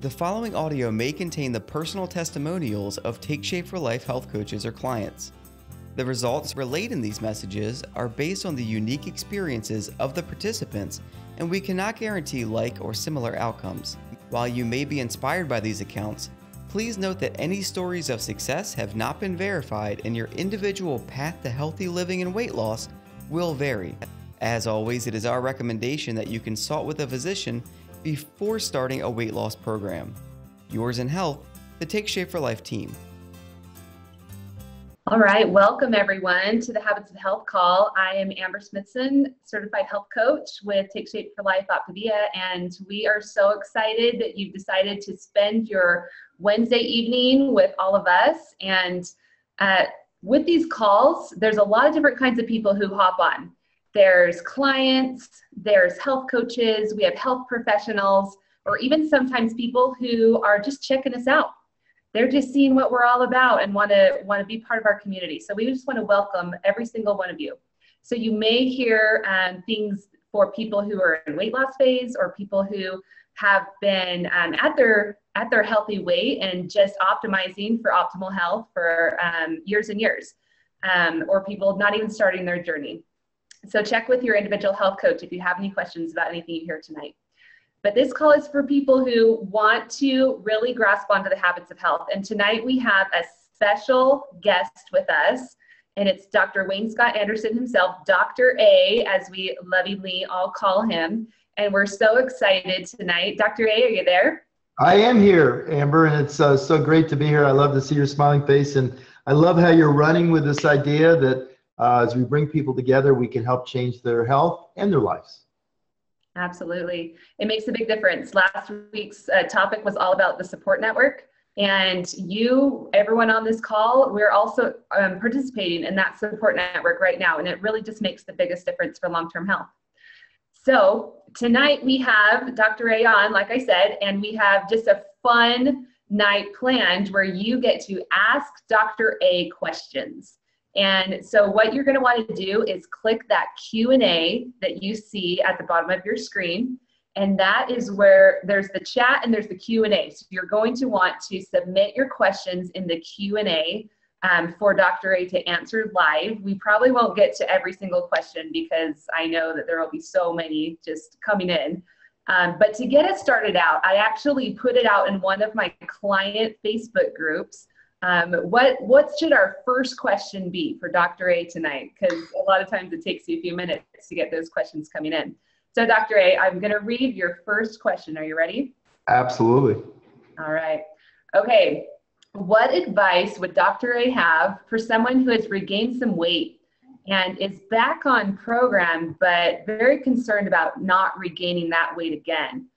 The following audio may contain the personal testimonials of Take Shape for Life health coaches or clients. The results relayed in these messages are based on the unique experiences of the participants, and we cannot guarantee like or similar outcomes. While you may be inspired by these accounts, please note that any stories of success have not been verified, and your individual path to healthy living and weight loss will vary. As always, it is our recommendation that you consult with a physician before starting a weight loss program. Yours in health, the Take Shape for Life team. All right, welcome everyone to the Habits of Health call. I am Amber Smithson, certified health coach with Take Shape for Life Optavia, and we are so excited that you've decided to spend your Wednesday evening with all of us. And with these calls, there's a lot of different kinds of people who hop on. There's clients, there's health coaches, we have health professionals, or even sometimes people who are just checking us out. They're just seeing what we're all about and want to be part of our community. So we just want to welcome every single one of you. So you may hear things for people who are in weight loss phase, or people who have been at their healthy weight and just optimizing for optimal health for years and years, or people not even starting their journey. So check with your individual health coach if you have any questions about anything you hear tonight. But this call is for people who want to really grasp onto the habits of health. And tonight we have a special guest with us, and it's Dr. Wayne Scott Andersen himself, Dr. A, as we lovingly all call him. And we're so excited tonight. Dr. A, are you there? I am here, Amber, and it's so great to be here. I love to see your smiling face, and I love how you're running with this idea that as we bring people together, we can help change their health and their lives. Absolutely. It makes a big difference. Last week's topic was all about the support network. And everyone on this call, we're also participating in that support network right now. And it really just makes the biggest difference for long-term health. So tonight we have Dr. A on, like I said, and we have just a fun night planned where you get to ask Dr. A questions. And so what you're going to want to do is click that Q&A that you see at the bottom of your screen. And that is where there's the chat and there's the Q&A. So you're going to want to submit your questions in the Q&A for Dr. A to answer live. We probably won't get to every single question because I know that there will be so many just coming in. But to get us started out, I actually put it out in one of my client Facebook groups. What should our first question be for Dr. A tonight? Because a lot of times it takes you a few minutes to get those questions coming in. So Dr. A, I'm going to read your first question. Are you ready? Absolutely. All right. Okay. What advice would Dr. A have for someone who has regained some weight and is back on program, but very concerned about not regaining that weight again?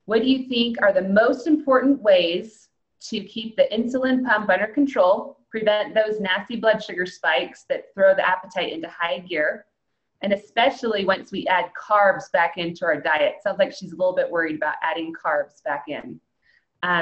What do you think are the most important ways to keep the insulin pump under control, prevent those nasty blood sugar spikes that throw the appetite into high gear, and especially once we add carbs back into our diet? Sounds like she's a little bit worried about adding carbs back in.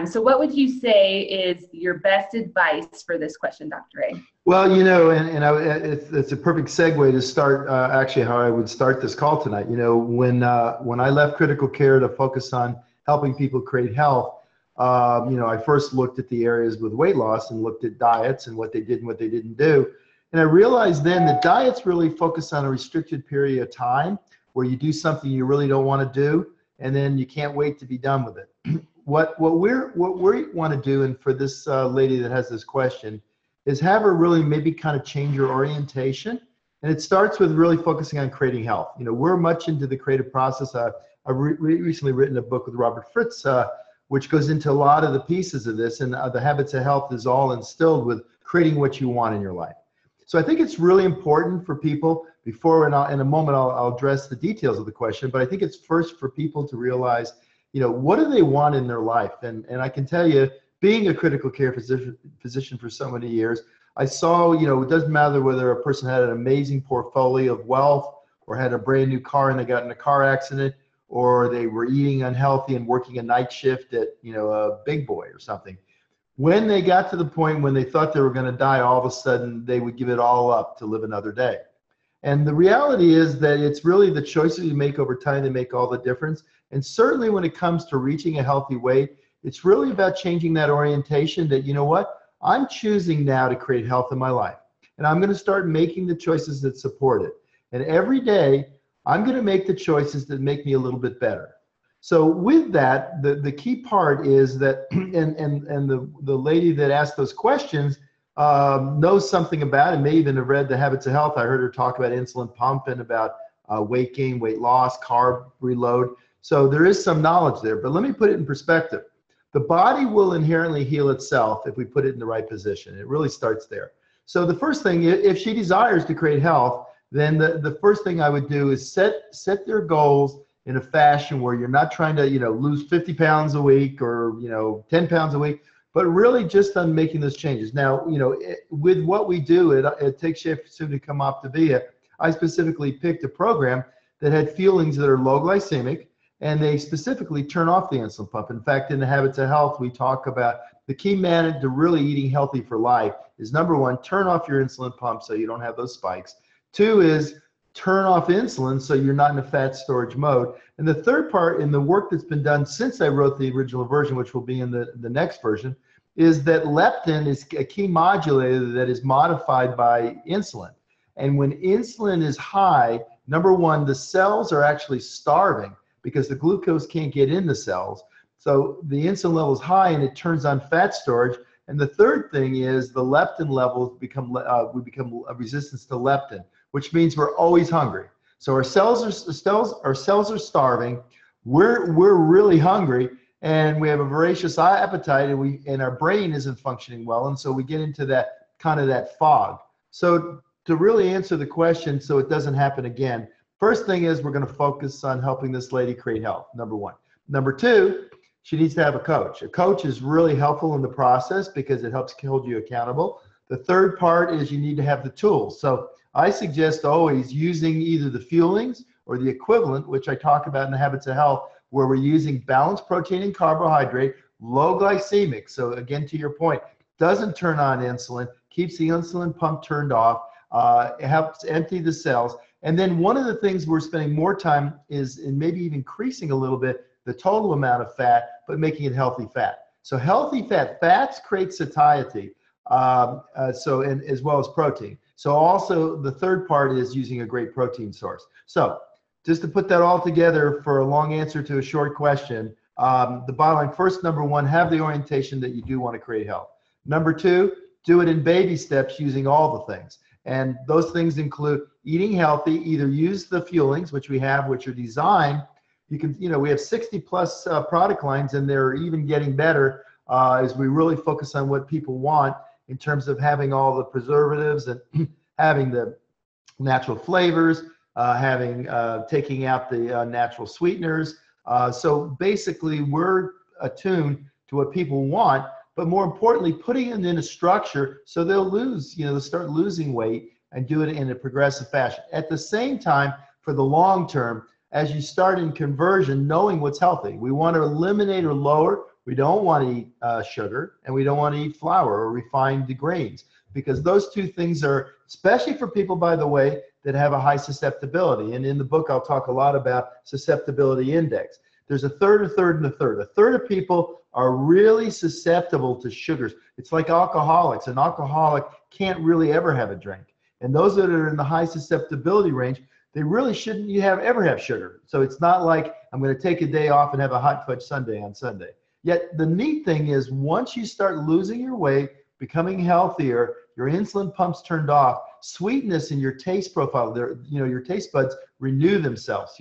So what would you say is your best advice for this question, Dr. A? Well, it's a perfect segue to start actually how I would start this call tonight. When I left critical care to focus on helping people create health, I first looked at the areas with weight loss and looked at diets and what they did and what they didn't do. And I realized then that diets really focus on a restricted period of time where you do something you really don't want to do, and then you can't wait to be done with it. What we want to do, and for this lady that has this question, is have her really maybe kind of change your orientation. And it starts with really focusing on creating health. We're much into the creative process. I've recently written a book with Robert Fritz, which goes into a lot of the pieces of this, and the habits of health is all instilled with creating what you want in your life. So I think it's really important for people, in a moment I'll address the details of the question, but I think it's first for people to realize, what do they want in their life? And I can tell you, being a critical care physician for so many years, I saw, it doesn't matter whether a person had an amazing portfolio of wealth or had a brand new car and they got in a car accident, or they were eating unhealthy and working a night shift at, a big boy or something. When they got to the point when they thought they were going to die, all of a sudden they would give it all up to live another day. And the reality is that it's really the choices you make over time that make all the difference. And certainly when it comes to reaching a healthy weight, It's really about changing that orientation that, you know what, I'm choosing now to create health in my life. And I'm going to start making the choices that support it. And every day, I'm going to make the choices that make me a little bit better. So with that, the key part is that, and the lady that asked those questions knows something about it, may even have read The Habits of Health. I heard her talk about insulin pump and about weight gain, weight loss, carb reload. So there is some knowledge there, but let me put it in perspective. The body will inherently heal itself if we put it in the right position. It really starts there. So the first thing, if she desires to create health, then the first thing I would do is set their goals in a fashion where you're not trying to, lose 50 pounds a week or, 10 pounds a week, but really just on making those changes. Now, with what we do at Take Shape Soon to Come Optavia, I specifically picked a program that had feelings that are low glycemic, and they specifically turn off the insulin pump. In fact, in the Habits of Health, we talk about the key management to really eating healthy for life is, number one, turn off your insulin pump so you don't have those spikes. Two is turn off insulin so you're not in a fat storage mode. And the third part in the work that's been done since I wrote the original version, which will be in the next version, is that leptin is a key modulator that is modified by insulin. And when insulin is high, number one, the cells are actually starving because the glucose can't get in the cells. So the insulin level is high and it turns on fat storage. And the third thing is the leptin levels become a resistance to leptin, which means we're always hungry. So our cells are starving. We're really hungry, and we have a voracious appetite, and our brain isn't functioning well, and so we get into that kind of that fog. So to really answer the question, so it doesn't happen again, first thing is we're going to focus on helping this lady create health. Number one. Number two, she needs to have a coach. A coach is really helpful in the process because it helps hold you accountable. The third part is you need to have the tools. So I suggest always using either the fuelings or the equivalent, which I talk about in the Habits of Health, where we're using balanced protein and carbohydrate, low glycemic. So again, to your point, doesn't turn on insulin, keeps the insulin pump turned off, it helps empty the cells. And then one of the things we're spending more time is in maybe even increasing a little bit the total amount of fat, but making it healthy fat. So healthy fats create satiety, and as well as protein. So also the third part is using a great protein source. So just to put that all together for a long answer to a short question, the bottom line, first, number one, have the orientation that you do want to create health. Number two, do it in baby steps using all the things. And those things include eating healthy, either use the fuelings, which we have, which are designed. You can, we have 60 plus product lines, and they're even getting better as we really focus on what people want in terms of having all the preservatives and having the natural flavors, taking out the natural sweeteners. So basically, we're attuned to what people want, but more importantly, putting it in a structure so they'll they'll start losing weight and do it in a progressive fashion. At the same time, for the long term, as you start in conversion, knowing what's healthy. We want to eliminate or lower. We don't want to eat sugar, and we don't want to eat flour or refined grains, because those two things are, especially for people, by the way, that have a high susceptibility. And in the book, I'll talk a lot about susceptibility index. There's a third, and a third. A third of people are really susceptible to sugars. It's like alcoholics. An alcoholic can't really ever have a drink. And those that are in the high susceptibility range, they really shouldn't ever have sugar. So it's not like I'm going to take a day off and have a hot fudge sundae on Sunday. Yet the neat thing is, once you start losing your weight, becoming healthier, your insulin pump's turned off, sweetness in your taste profile, your taste buds renew themselves,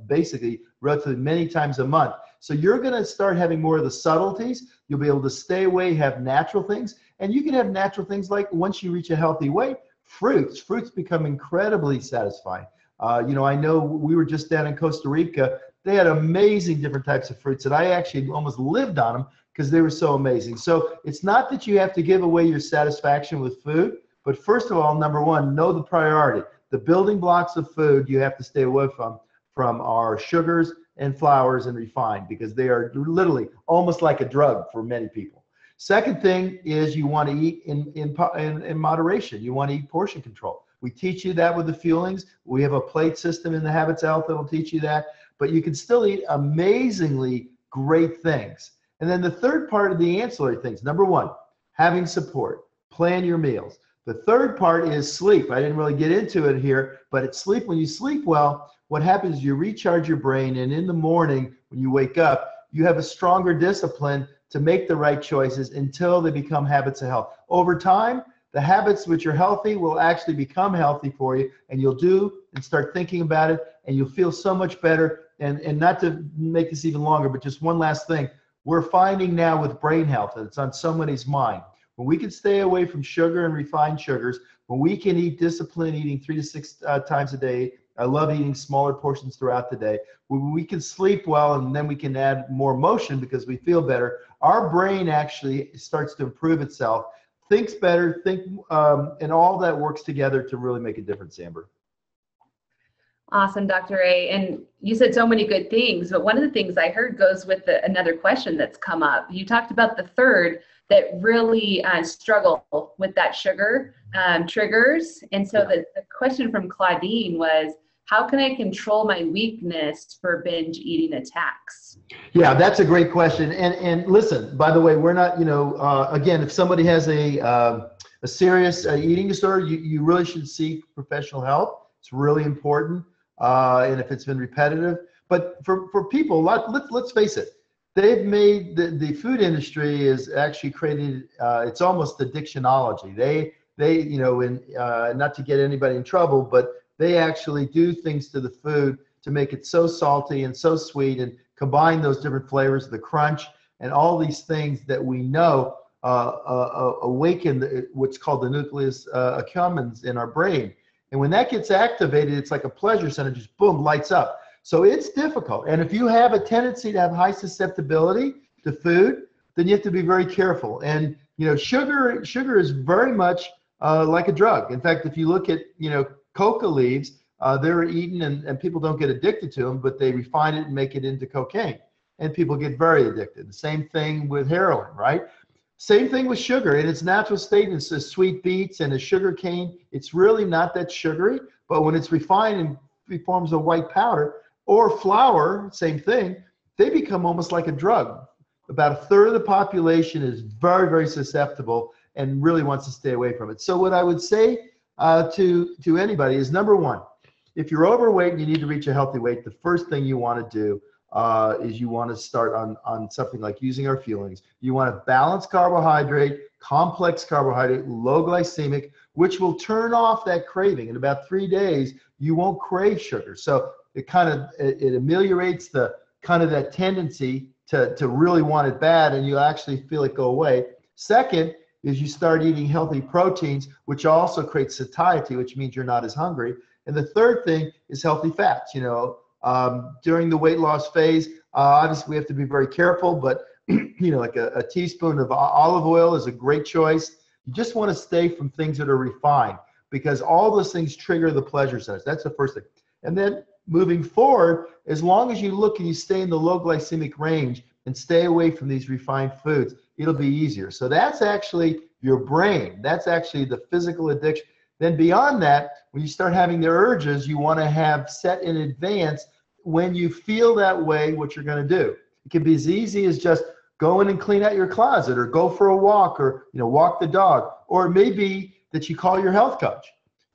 basically relatively many times a month. So you're going to start having more of the subtleties. You'll be able to stay away, have natural things. And you can have natural things like, once you reach a healthy weight, fruits become incredibly satisfying. I know we were just down in Costa Rica. They had amazing different types of fruits that I actually almost lived on them because they were so amazing. So it's not that you have to give away your satisfaction with food, but first of all, number one, know the priority. The building blocks of food you have to stay away from are sugars and flours and refined, because they are literally almost like a drug for many people. Second thing is you want to eat in moderation. You want to eat portion control. We teach you that with the fuelings. We have a plate system in the Habits of Health that will teach you that, but you can still eat amazingly great things. And then the third part of the ancillary things, number one, having support, plan your meals. The third part is sleep. I didn't really get into it here, but it's sleep. When you sleep well, what happens is you recharge your brain, and in the morning when you wake up, you have a stronger discipline to make the right choices until they become habits of health. Over time, the habits which are healthy will actually become healthy for you, and you'll do and start thinking about it, and you'll feel so much better. And not to make this even longer, but just one last thing. We're finding now with brain health, and it's on somebody's mind, when we can stay away from sugar and refined sugars, when we can eat disciplined eating 3 to 6 times a day. I love eating smaller portions throughout the day. When we can sleep well, and then we can add more motion because we feel better, our brain actually starts to improve itself, thinks better, and all that works together to really make a difference, Amber. Awesome, Dr. A. And you said so many good things, but one of the things I heard goes with another question that's come up. You talked about the third that really struggle with that sugar triggers. And so the question from Claudine was, how can I control my weakness for binge eating attacks? Yeah, that's a great question. And listen, by the way, we're not, again, if somebody has a serious eating disorder, you really should seek professional help. It's really important. And if it's been repetitive, but for people, let's face it, they've made the food industry is actually created. It's almost addictionology. Not to get anybody in trouble, but they actually do things to the food to make it so salty and so sweet, and combine those different flavors, the crunch, and all these things that we know awaken what's called the nucleus accumbens in our brain. And when that gets activated, it's like a pleasure center, just boom, lights up. So it's difficult. And if you have a tendency to have high susceptibility to food, then you have to be very careful. And sugar is very much like a drug. In fact, if you look at coca leaves, they're eaten, and people don't get addicted to them, but they refine it and make it into cocaine, and people get very addicted. The same thing with heroin, right? Same thing with sugar. In its natural state, it's a sweet beets and a sugar cane. It's really not that sugary, but when it's refined and forms a white powder, or flour, same thing, they become almost like a drug. About a third of the population is very, very susceptible and really wants to stay away from it. So what I would say to anybody is, number one, if you're overweight and you need to reach a healthy weight, the first thing you want to do is you want to start on something like using our fuelings. You want to balance carbohydrate, complex carbohydrate, low glycemic, which will turn off that craving. In about 3 days, you won't crave sugar. So it ameliorates the that tendency to really want it bad, and you actually feel it go away. Second is you start eating healthy proteins, which also creates satiety, which means you're not as hungry. And the third thing is healthy fats. During the weight loss phase, obviously we have to be very careful, but like a teaspoon of olive oil is a great choice. You just want to stay from things that are refined, because all those things trigger the pleasure centers. That's the first thing. And then moving forward, as long as you look and you stay in the low glycemic range and stay away from these refined foods, it'll be easier. So that's actually your brain. That's actually the physical addiction. Then beyond that, when you start having the urges, you want to have set in advance when you feel that way what you're going to do. It can be as easy as just go in and clean out your closet, or go for a walk, or walk the dog. Or it may be that you call your health coach.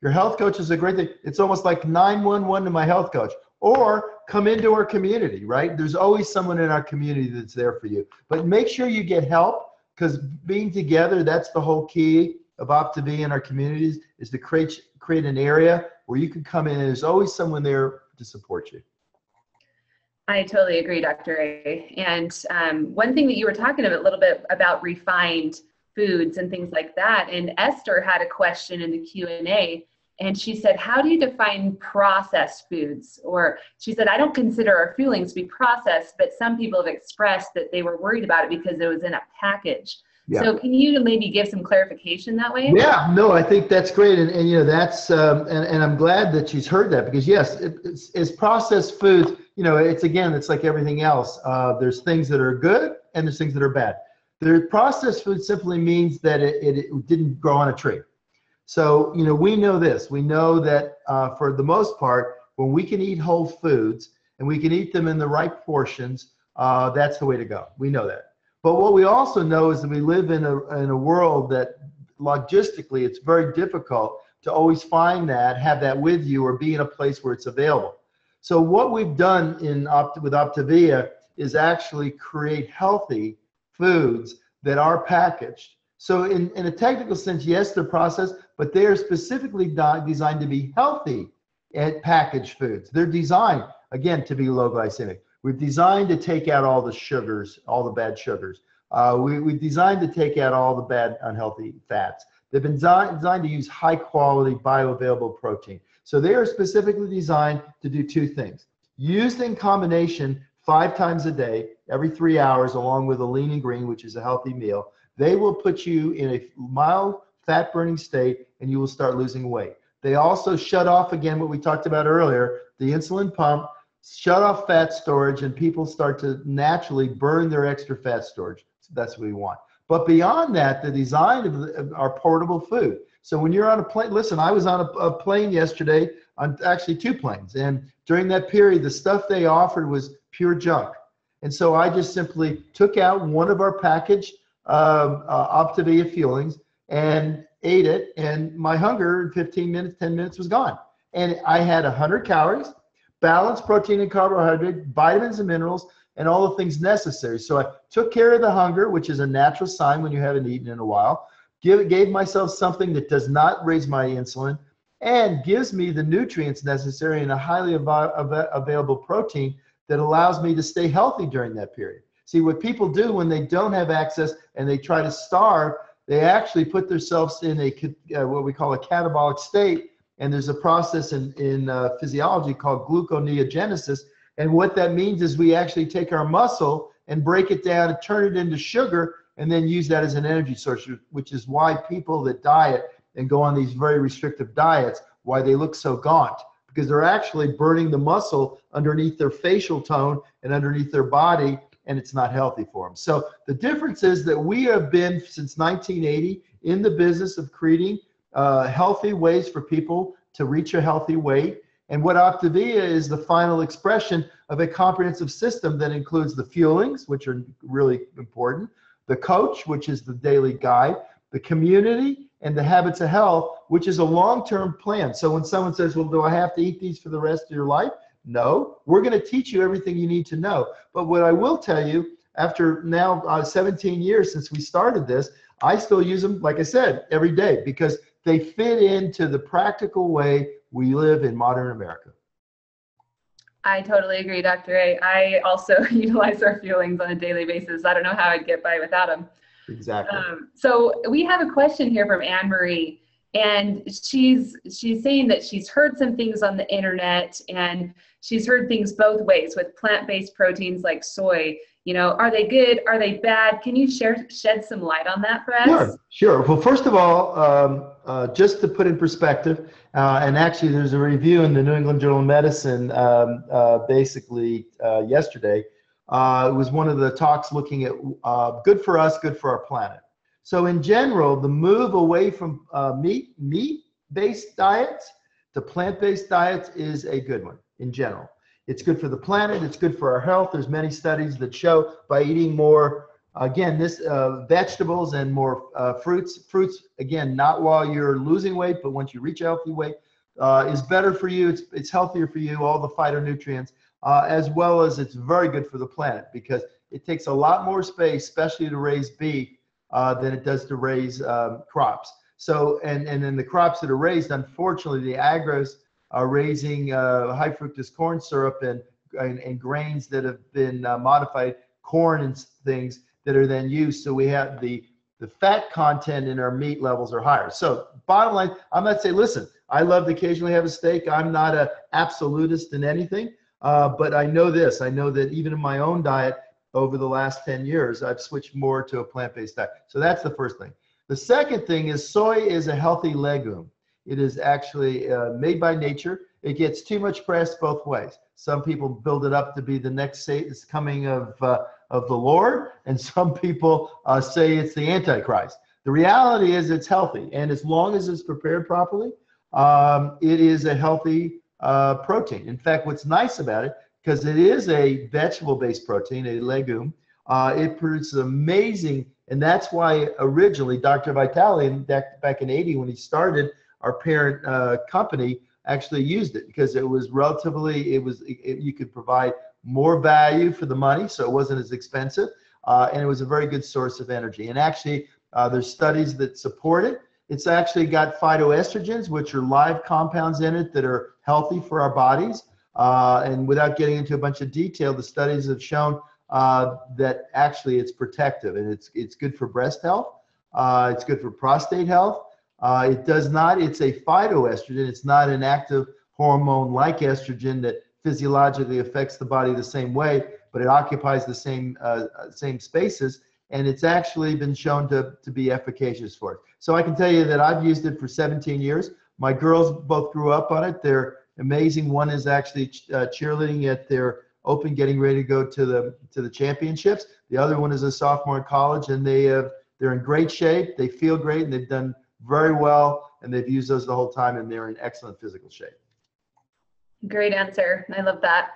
Your health coach is a great thing. It's almost like 911 to my health coach. Or come into our community, right? There's always someone in our community that's there for you. But make sure you get help, because being together, that's the whole key of OptiV in our communities, is to create an area where you can come in and there's always someone there to support you. I totally agree, Dr. A. And one thing that you were talking a little bit about refined foods and things like that, and Esther had a question in the Q&A, and she said, how do you define processed foods? Or she said, I don't consider our fuelings to be processed, but some people have expressed that they were worried about it because it was in a package. Yeah. So can you maybe give some clarification that way? Yeah, no, I think that's great. And that's, and I'm glad that she's heard that, because yes, it's processed foods, it's like everything else. There's things that are good and there's things that are bad. The processed food simply means that it didn't grow on a tree. So, we know this. We know that for the most part, when we can eat whole foods and we can eat them in the right portions, that's the way to go. We know that. But what we also know is that we live in a world that logistically it's very difficult to always find that, have that with you, or be in a place where it's available. So what we've done with Optavia is actually create healthy foods that are packaged. So in a technical sense, yes, they're processed, but they are specifically designed to be healthy and packaged foods. They're designed, again, to be low glycemic. We've designed to take out all the sugars, all the bad sugars. We've designed to take out all the bad unhealthy fats. They've been designed to use high quality bioavailable protein. So they are specifically designed to do two things. Used in combination 5 times a day, every 3 hours, along with a lean and green, which is a healthy meal, they will put you in a mild fat burning state and you will start losing weight. They also shut off, again, what we talked about earlier, the insulin pump, shut off fat storage, and people start to naturally burn their extra fat storage. So that's what we want. But beyond that, the design of our portable food. So when you're on a plane, listen, I was on a plane yesterday, on actually 2 planes, and during that period, the stuff they offered was pure junk. And so I just simply took out one of our packaged Optavia Fuelings and ate it, and my hunger in 15 minutes, 10 minutes was gone. And I had 100 calories, balanced protein and carbohydrate, vitamins and minerals, and all the things necessary. So I took care of the hunger, which is a natural sign when you haven't eaten in a while, gave myself something that does not raise my insulin and gives me the nutrients necessary and a highly available protein that allows me to stay healthy during that period. See, what people do when they don't have access and they try to starve, they actually put themselves in a what we call a catabolic state, and there's a process in physiology called gluconeogenesis. And what that means is we actually take our muscle and break it down and turn it into sugar and then use that as an energy source, which is why people that diet and go on these very restrictive diets, why they look so gaunt, because they're actually burning the muscle underneath their facial tone and underneath their body, and it's not healthy for them. So the difference is that we have been, since 1980, in the business of creating healthy ways for people to reach a healthy weight. And what Optavia is the final expression of a comprehensive system that includes the fuelings, which are really important, the coach, which is the daily guide, the community, and the habits of health, which is a long-term plan. So when someone says, well, do I have to eat these for the rest of your life? No, we're going to teach you everything you need to know. But what I will tell you, after now 17 years since we started this, I still use them, like I said, every day, because they fit into the practical way we live in modern America. I totally agree, Dr. A. I also utilize our fuelings on a daily basis. I don't know how I'd get by without them. Exactly. So we have a question here from Anne Marie, and she's saying that she's heard some things on the internet, and she's heard things both ways with plant-based proteins like soy. You know, are they good? Are they bad? Can you shed some light on that for us? Sure. Well, first of all, just to put in perspective, and actually there's a review in the New England Journal of Medicine basically yesterday. It was one of the talks looking at good for us, good for our planet. So in general, the move away from meat-based diets to plant-based diets is a good one in general. It's good for the planet. It's good for our health. There's many studies that show by eating more, again, vegetables and more fruits, again, not while you're losing weight, but once you reach a healthy weight, is better for you. It's healthier for you, all the phytonutrients, as well as it's very good for the planet because it takes a lot more space, especially to raise beef, than it does to raise crops. So, and then the crops that are raised, unfortunately, the agros are raising high fructose corn syrup and grains that have been modified, corn and things that are then used. So we have the fat content in our meat levels are higher. So bottom line, I'm not saying, listen, I love to occasionally have a steak. I'm not an absolutist in anything, but I know this. I know that even in my own diet over the last 10 years, I've switched more to a plant-based diet. So that's the first thing. The second thing is soy is a healthy legume. It is actually made by nature. It gets too much press both ways. Some people build it up to be the next coming of the Lord, and some people say it's the Antichrist. The reality is it's healthy, and as long as it's prepared properly, it is a healthy protein. In fact, what's nice about it, because it is a vegetable-based protein, a legume, It produces amazing, and that's why originally Dr. Vitale, back in '80 when he started our parent company, actually used it because it was relatively, you could provide more value for the money, so it wasn't as expensive, and it was a very good source of energy. And actually, there's studies that support it. It's actually got phytoestrogens, which are live compounds in it that are healthy for our bodies. And without getting into a bunch of detail, the studies have shown that actually it's protective, and it's good for breast health. It's good for prostate health. It's a phytoestrogen. It's not an active hormone like estrogen that physiologically affects the body the same way, but it occupies the same spaces, and it's actually been shown to be efficacious for it. So I can tell you that I've used it for 17 years. My girls both grew up on it. They're amazing. One is actually cheerleading at their open, getting ready to go to the championships. The other one is a sophomore in college, and they're in great shape. They feel great, and they've done very well, and they've used those the whole time, and they're in excellent physical shape. Great answer. I love that.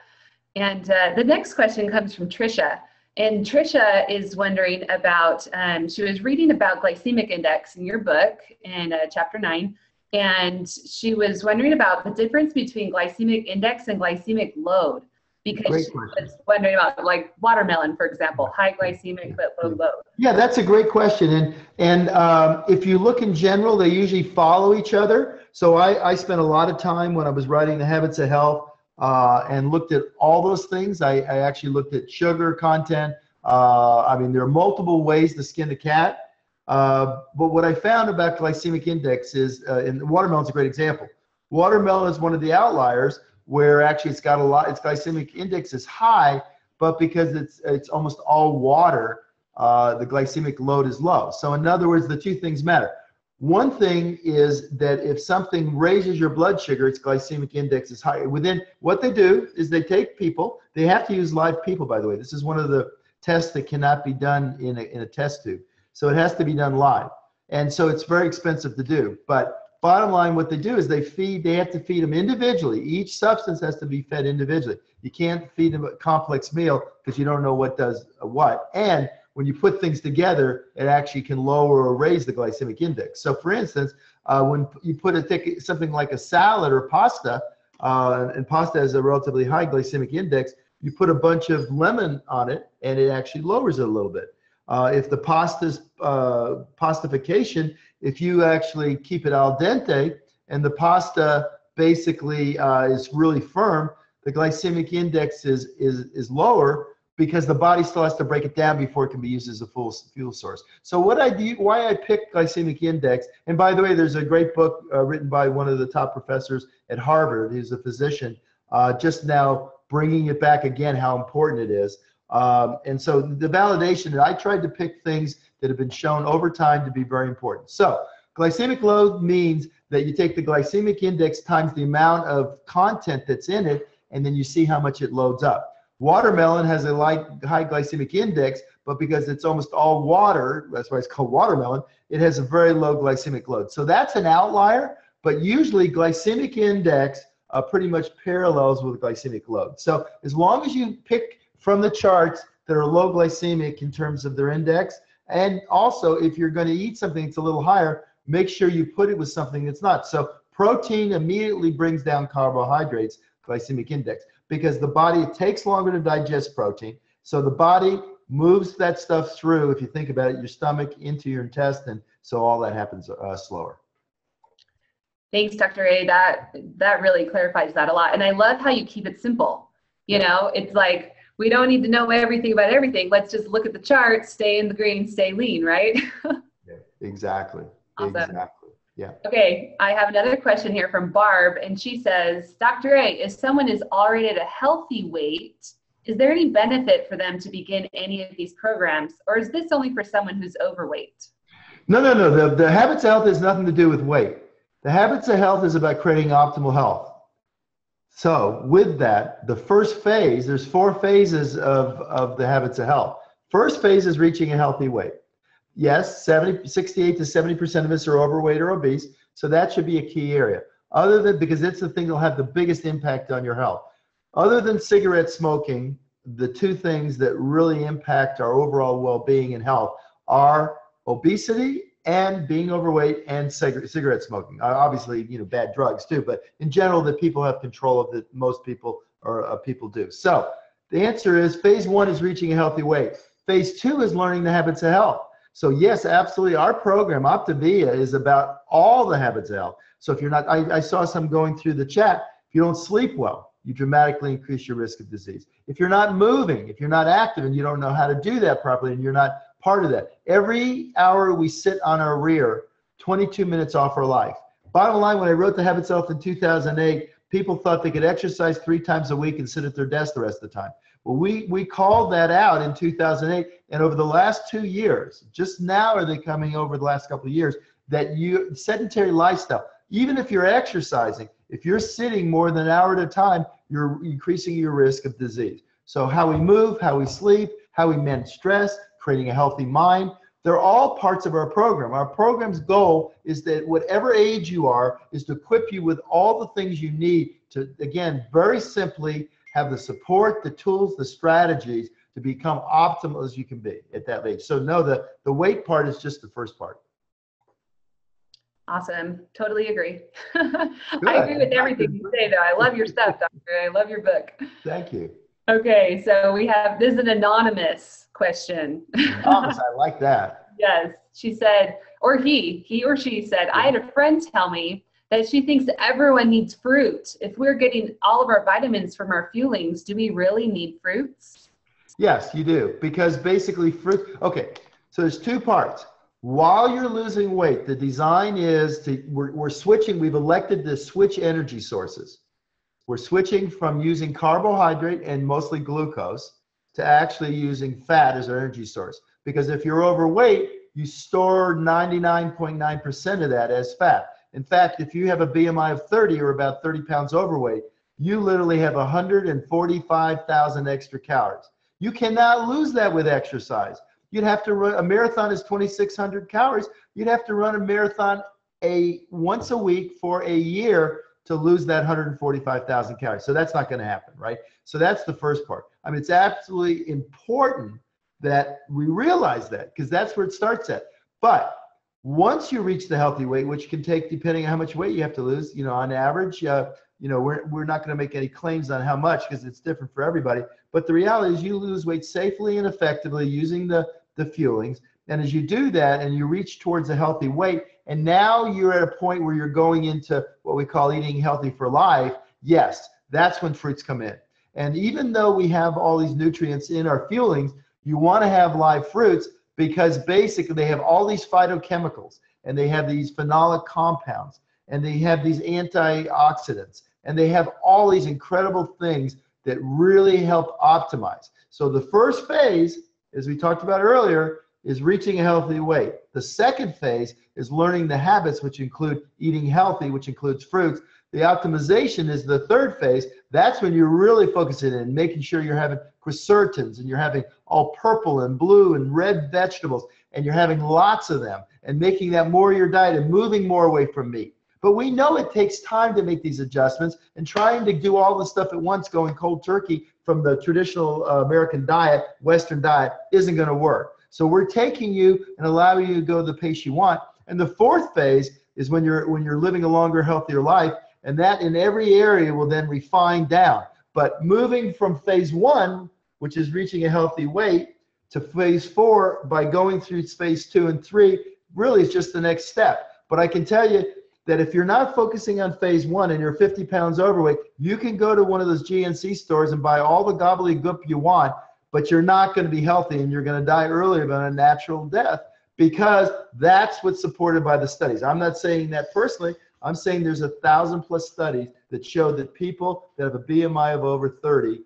And the next question comes from Trisha. And Trisha is wondering about, she was reading about glycemic index in your book in chapter 9. And she was wondering about the difference between glycemic index and glycemic load, because she was wondering about, like, watermelon, for example, high glycemic but low load. Yeah, that's a great question. And if you look in general, they usually follow each other. So I spent a lot of time when I was writing The Habits of Health and looked at all those things. I actually looked at sugar content. I mean, there are multiple ways to skin a cat. But what I found about glycemic index is, and watermelon's a great example. Watermelon is one of the outliers where actually its glycemic index is high, but because it's almost all water, the glycemic load is low. So in other words, the two things matter. One thing is that if something raises your blood sugar, its glycemic index is higher. What they do is they take people, they have to use live people, by the way. This is one of the tests that cannot be done in a test tube. So it has to be done live. And so it's very expensive to do. But bottom line, what they do is they have to feed them individually. Each substance has to be fed individually. You can't feed them a complex meal because you don't know what does what. And when you put things together, it actually can lower or raise the glycemic index. So for instance, when you put something like a salad or pasta, and pasta has a relatively high glycemic index, you put a bunch of lemon on it and it actually lowers it a little bit. If the pasta's pastification, if you actually keep it al dente and the pasta basically is really firm, the glycemic index is lower because the body still has to break it down before it can be used as a full fuel source. So why I picked glycemic index, and by the way, there's a great book written by one of the top professors at Harvard, who's a physician, just now bringing it back again, how important it is. And so the validation, I tried to pick things that have been shown over time to be very important. So glycemic load means that you take the glycemic index times the amount of content that's in it, and then you see how much it loads up. Watermelon has a high glycemic index, but because it's almost all water, that's why it's called watermelon, it has a very low glycemic load. So that's an outlier, but usually glycemic index pretty much parallels with glycemic load. So as long as you pick from the charts that are low glycemic in terms of their index, and also if you're going to eat something that's a little higher, make sure you put it with something that's not. So protein immediately brings down carbohydrates, glycemic index, because the body, it takes longer to digest protein. So the body moves that stuff through, if you think about it, your stomach into your intestine. So all that happens slower. Thanks, Dr. A. That really clarifies that a lot. And I love how you keep it simple. You know, it's like, we don't need to know everything about everything. Let's just look at the charts, stay in the green, stay lean, right? Yeah, exactly. Awesome. Exactly. Yeah. Okay, I have another question here from Barb, and she says, Dr. A, if someone is already at a healthy weight, is there any benefit for them to begin any of these programs, or is this only for someone who's overweight? No. The Habits of Health has nothing to do with weight. The Habits of Health is about creating optimal health. So with that, the first phase, there's 4 phases of the Habits of Health. First phase is reaching a healthy weight. Yes, 68 to 70% of us are overweight or obese, so that should be a key area. Because it's the thing that'll have the biggest impact on your health. Other than cigarette smoking, the two things that really impact our overall well-being and health are obesity and being overweight and cigarette smoking. Obviously, bad drugs too, but in general, that people have control of, that most people or people do. So the answer is phase 1 is reaching a healthy weight. Phase 2 is learning the habits of health. So yes, absolutely. Our program, Optavia, is about all the habits of health. So if you're not, I saw some going through the chat, if you don't sleep well, you dramatically increase your risk of disease. If you're not moving, if you're not active and you don't know how to do that properly and you're not part of that, every hour we sit on our rear, 22 minutes off our life. Bottom line, when I wrote The Habits of Health in 2008, people thought they could exercise 3 times a week and sit at their desk the rest of the time. Well, we called that out in 2008, and over the last 2 years, just now are they coming over the last couple of years, that sedentary lifestyle, even if you're exercising, if you're sitting more than an hour at a time, you're increasing your risk of disease. So how we move, how we sleep, how we manage stress, creating a healthy mind, they're all parts of our program. Our program's goal is that whatever age you are, is to equip you with all the things you need to, again, very simply, have the support, the tools, the strategies to become optimal as you can be at that age. So no, the weight part is just the first part. Awesome. Totally agree. I agree with everything you say, though. I love your stuff, Doctor. I love your book. Thank you. Okay, so this is an anonymous question. Anonymous, I like that. Yes. She said, or he or she said, I had a friend tell me that she thinks everyone needs fruit. If we're getting all of our vitamins from our fuelings, do we really need fruits? Yes, you do. Because basically fruit, okay, so there's 2 parts. While you're losing weight, the design is we're switching, we've elected to switch energy sources. We're switching from using carbohydrate and mostly glucose to actually using fat as our energy source. Because if you're overweight, you store 99.9% of that as fat. In fact, if you have a BMI of 30 or about 30 pounds overweight, you literally have 145,000 extra calories. You cannot lose that with exercise. You'd have to run, a marathon is 2,600 calories. You'd have to run a marathon once a week for a year to lose that 145,000 calories. So that's not going to happen, right? So that's the first part. I mean, it's absolutely important that we realize that, because that's where it starts at. But once you reach the healthy weight, which can take, depending on how much weight you have to lose, on average, we're not going to make any claims on how much, because it's different for everybody. But the reality is you lose weight safely and effectively using the fuelings. And as you do that and you reach towards a healthy weight, and now you're at a point where you're going into what we call eating healthy for life, yes, that's when fruits come in. And even though we have all these nutrients in our fuelings, you want to have live fruits, because basically they have all these phytochemicals, and they have these phenolic compounds, and they have these antioxidants, and they have all these incredible things that really help optimize. So the first phase, as we talked about earlier, is reaching a healthy weight. The second phase is learning the habits, which include eating healthy, which includes fruits. The optimization is the third phase. That's when you're really focusing in, making sure you're having quercetins, and you're having all purple and blue and red vegetables, and you're having lots of them, and making that more your diet and moving more away from meat. But we know it takes time to make these adjustments, and trying to do all this stuff at once, going cold turkey from the traditional American diet, Western diet, isn't going to work. So we're taking you and allowing you to go the pace you want. And the fourth phase is when you're living a longer, healthier life, and that in every area will then refine down. But moving from phase 1, which is reaching a healthy weight, to phase 4 by going through phase 2 and 3 really is just the next step. But I can tell you that if you're not focusing on phase 1 and you're 50 pounds overweight, you can go to one of those GNC stores and buy all the gobbledygook you want, but you're not going to be healthy, and you're going to die earlier than a natural death, because that's what's supported by the studies. I'm not saying that personally. I'm saying there's 1,000+ studies that show that people that have a BMI of over 30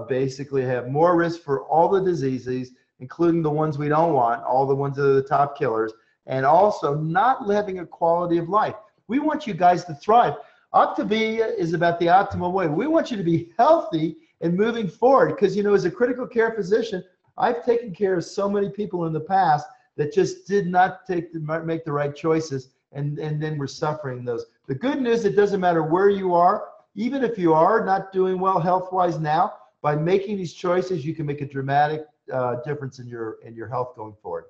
basically have more risk for all the diseases, including the ones we don't want, all the ones that are the top killers, and also not having a quality of life. We want you guys to thrive. Optavia is about the optimal way. We want you to be healthy and moving forward, because, as a critical care physician, I've taken care of so many people in the past that just did not make the right choices, and then we're suffering those. The good news, it doesn't matter where you are, even if you are not doing well health-wise now, by making these choices, you can make a dramatic difference in your health going forward.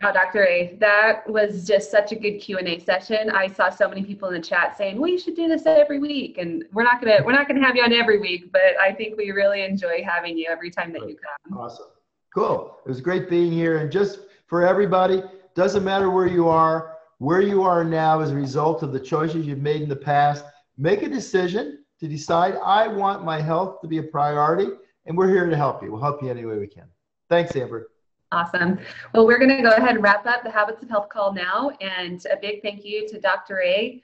Wow, Dr. A, that was just such a good Q&A session. I saw so many people in the chat saying, "We should do this every week," and we're not gonna have you on every week, but I think we really enjoy having you every time that you come. Awesome, cool. It was great being here, and just for everybody, doesn't matter where you are now as a result of the choices you've made in the past. Make a decision to decide, I want my health to be a priority, and we're here to help you. We'll help you any way we can. Thanks, Amber. Awesome. Well, we're going to go ahead and wrap up the Habits of Health call now. And a big thank you to Dr. A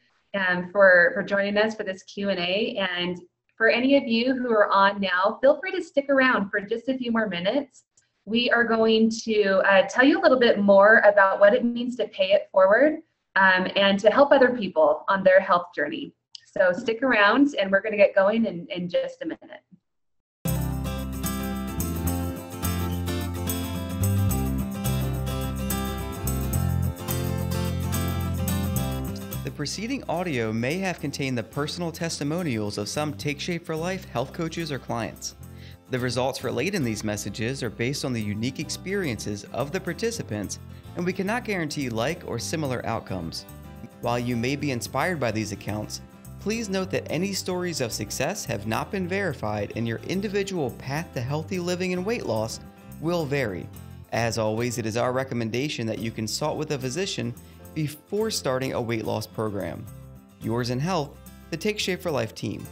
for joining us for this Q&A. And for any of you who are on now, feel free to stick around for just a few more minutes. We are going to tell you a little bit more about what it means to pay it forward and to help other people on their health journey. So stick around, and we're going to get going in just a minute. The preceding audio may have contained the personal testimonials of some Take Shape for Life health coaches or clients. The results relayed in these messages are based on the unique experiences of the participants, and we cannot guarantee like or similar outcomes. While you may be inspired by these accounts, please note that any stories of success have not been verified, and your individual path to healthy living and weight loss will vary. As always, it is our recommendation that you consult with a physician before starting a weight loss program. Yours in health, the Take Shape for Life team.